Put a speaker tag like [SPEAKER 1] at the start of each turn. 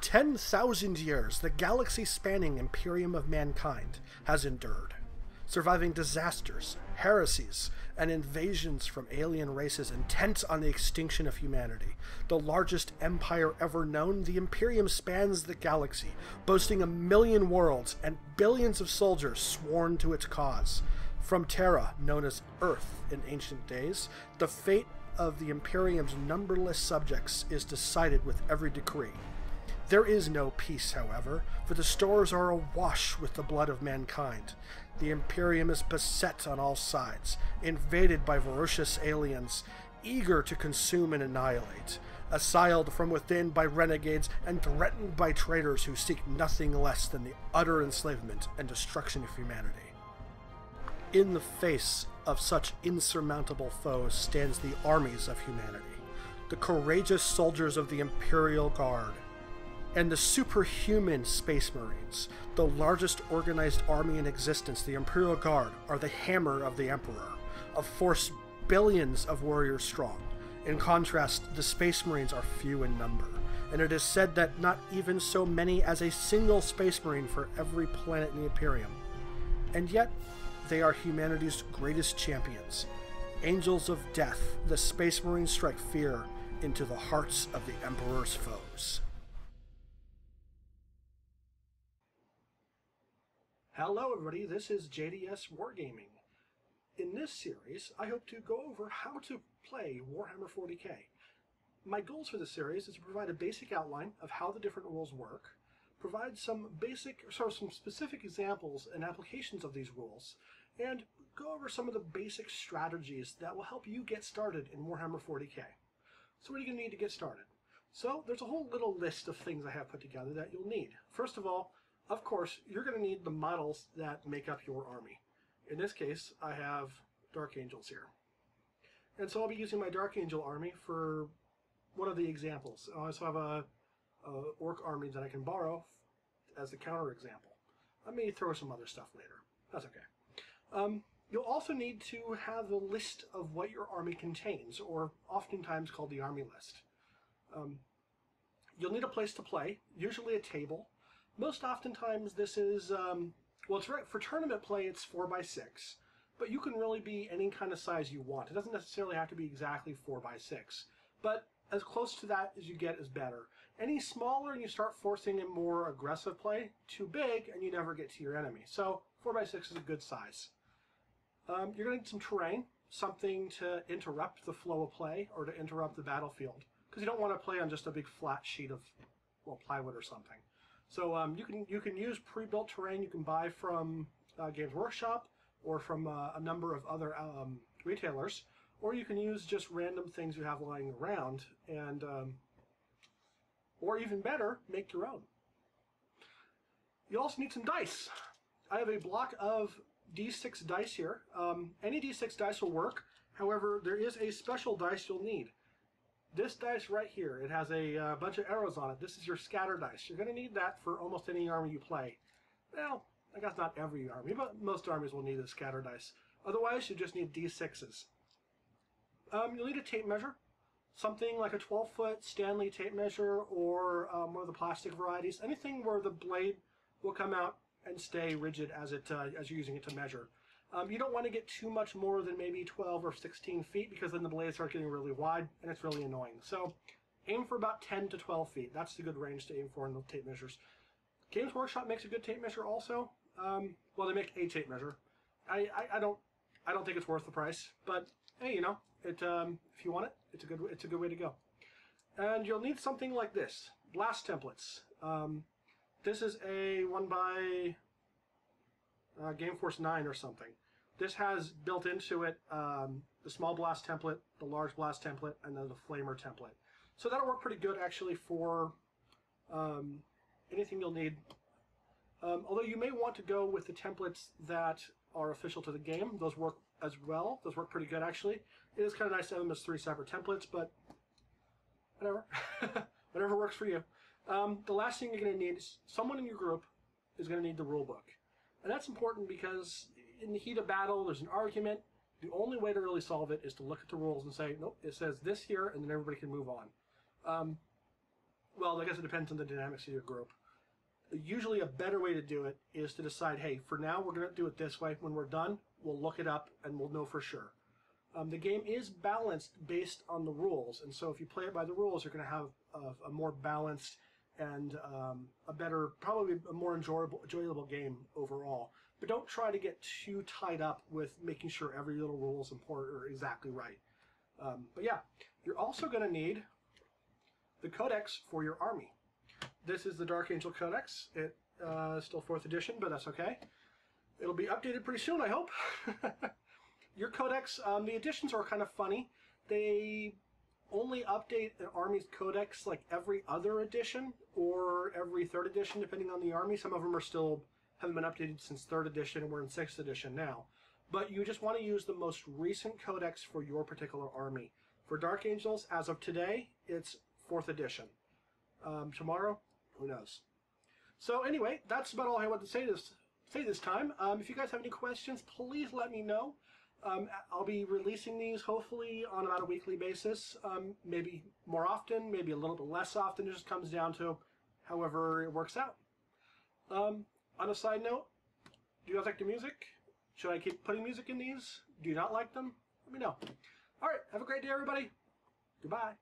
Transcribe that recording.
[SPEAKER 1] 10,000 years, the galaxy-spanning Imperium of Mankind has endured, surviving disasters, heresies, and invasions from alien races intent on the extinction of humanity. The largest empire ever known, the Imperium spans the galaxy, boasting 1,000,000 worlds and billions of soldiers sworn to its cause. From Terra, known as Earth in ancient days, the fate of the Imperium's numberless subjects is decided with every decree. There is no peace, however, for the stores are awash with the blood of mankind. The Imperium is beset on all sides, invaded by ferocious aliens, eager to consume and annihilate, assailed from within by renegades, and threatened by traitors who seek nothing less than the utter enslavement and destruction of humanity. In the face of such insurmountable foes stands the armies of humanity, the courageous soldiers of the Imperial Guard, and the superhuman Space Marines. The largest organized army in existence, the Imperial Guard, are the hammer of the Emperor, a force billions of warriors strong. In contrast, the Space Marines are few in number, and it is said that not even so many as a single Space Marine for every planet in the Imperium. And yet, they are humanity's greatest champions. Angels of death, the Space Marines strike fear into the hearts of the Emperor's foes. Hello everybody, this is JDSWargaming. In this series, I hope to go over how to play Warhammer 40k. My goals for this series is to provide a basic outline of how the different rules work, provide some specific examples and applications of these rules, and go over some of the basic strategies that will help you get started in Warhammer 40k. So what are you going to need to get started? So there's a whole little list of things I have put together that you'll need. First of all, of course, you're going to need the models that make up your army. In this case, I have Dark Angels here. And so I'll be using my Dark Angel army for one of the examples. I also have a Orc army that I can borrow as the counter example. I may throw some other stuff later. That's okay. You'll also need to have a list of what your army contains, or oftentimes called the army list. You'll need a place to play, usually a table. Most oftentimes this is, for tournament play it's 4x6, but you can really be any kind of size you want. It doesn't necessarily have to be exactly 4x6, but as close to that as you get is better. Any smaller and you start forcing a more aggressive play, too big and you never get to your enemy. So 4x6 is a good size. You're going to need some terrain, something to interrupt the flow of play or to interrupt the battlefield, because you don't want to play on just a big flat sheet of plywood or something. So you can use pre-built terrain you can buy from Games Workshop or from a number of other retailers, or you can use just random things you have lying around, and or even better, make your own. You also need some dice. I have a block of D6 dice here. Any D6 dice will work. However, there is a special dice you'll need. This dice right here, it has a bunch of arrows on it. This is your scatter dice. You're going to need that for almost any army you play. Well, I guess not every army, but most armies will need a scatter dice. Otherwise, you just need D6s. You'll need a tape measure. Something like a 12-foot Stanley tape measure, or one of the plastic varieties. Anything where the blade will come out and stay rigid as you're using it to measure. You don't want to get too much more than maybe 12 or 16 feet, because then the blades start getting really wide and it's really annoying. So aim for about 10 to 12 feet. That's the good range to aim for in the tape measures. Games Workshop makes a good tape measure also. Well, they make a tape measure. I don't think it's worth the price, but hey, you know, if you want it, it's a good way to go. And you'll need something like this: blast templates. This is a one by Game Force 9 or something. This has built into it the small blast template, the large blast template, and then the flamer template. So that'll work pretty good actually for anything you'll need. Although you may want to go with the templates that are official to the game. Those work as well. Those work pretty good actually. It is kind of nice to have them as 3 separate templates, but whatever. Whatever works for you. The last thing you're going to need is someone in your group is going to need the rule book. And that's important because in the heat of battle, there's an argument. The only way to really solve it is to look at the rules and say, nope, it says this here, and then everybody can move on. well, I guess it depends on the dynamics of your group. Usually a better way to do it is to decide, hey, for now we're going to do it this way. When we're done, we'll look it up and we'll know for sure. The game is balanced based on the rules, and so if you play it by the rules, you're going to have a more balanced and a better, probably a more enjoyable game overall. But don't try to get too tied up with making sure every little rule is important or exactly right. But yeah, you're also going to need the codex for your army. This is the Dark Angel Codex. It is still 4th edition, but that's okay. It'll be updated pretty soon, I hope. Your codex, the editions are kind of funny. They only update an army's codex like every other edition or every 3rd edition, depending on the army. Some of them are still haven't been updated since 3rd edition, and we're in 6th edition now. But you just want to use the most recent codex for your particular army. For Dark Angels, as of today, it's 4th edition. Tomorrow, who knows? So anyway, that's about all I want to say this time. If you guys have any questions, please let me know. I'll be releasing these hopefully on about a weekly basis, maybe more often, maybe a little bit less often. It just comes down to however it works out. On a side note, do you guys like the music? Should I keep putting music in these? Do you not like them? Let me know. Alright, have a great day, everybody. Goodbye.